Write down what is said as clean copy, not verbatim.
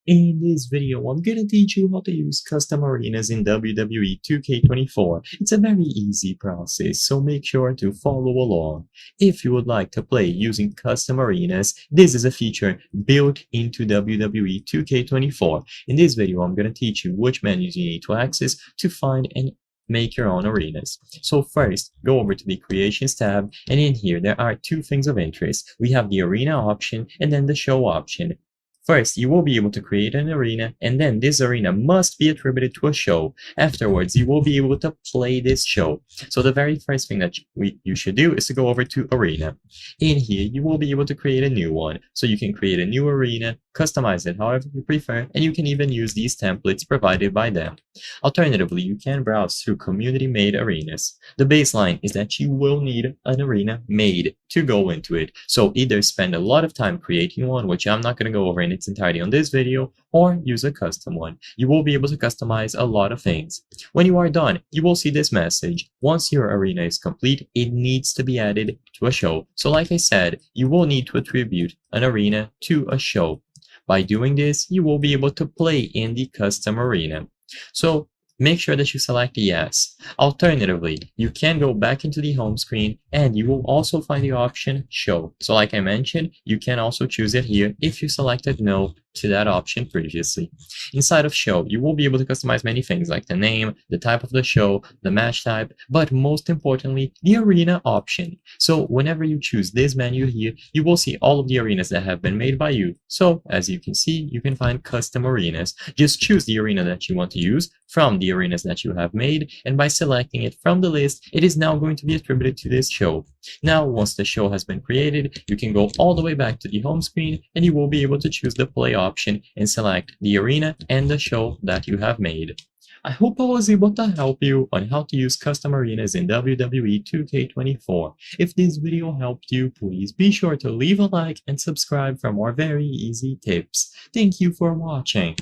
In this video, I'm gonna teach you how to use custom arenas in WWE 2K24. It's a very easy process, so make sure to follow along. If you would like to play using custom arenas, this is a feature built into WWE 2K24. In this video, I'm gonna teach you which menus you need to access to find and make your own arenas. So first, go over to the Creations tab, and in here there are two things of interest. We have the Arena option and then the Show option. First, you will be able to create an arena, and then this arena must be attributed to a show. Afterwards, you will be able to play this show. So the very first thing that you should do is to go over to Arena. In here, you will be able to create a new one. So you can create a new arena, customize it however you prefer, and you can even use these templates provided by them. Alternatively, you can browse through community-made arenas. The baseline is that you will need an arena made to go into it. So either spend a lot of time creating one, which I'm not going to go over in its entirety on this video, or use a custom one. You will be able to customize a lot of things. When you are done, you will see this message. Once your arena is complete, it needs to be added to a show. So like I said, you will need to attribute an arena to a show. By doing this, you will be able to play in the custom arena. So make sure that you select yes. Alternatively, you can go back into the home screen and you will also find the option show. So like I mentioned, you can also choose it here if you selected no to that option previously. Inside of show, you will be able to customize many things like the name, the type of the show, the match type, but most importantly, the arena option. So whenever you choose this menu here, you will see all of the arenas that have been made by you. So as you can see, you can find custom arenas. Just choose the arena that you want to use from the arenas that you have made, and by selecting it from the list, it is now going to be attributed to this show. Now, once the show has been created, you can go all the way back to the home screen and you will be able to choose the play option and select the arena and the show that you have made. I hope I was able to help you on how to use custom arenas in WWE 2K24. If this video helped you, please be sure to leave a like and subscribe for more very easy tips. Thank you for watching.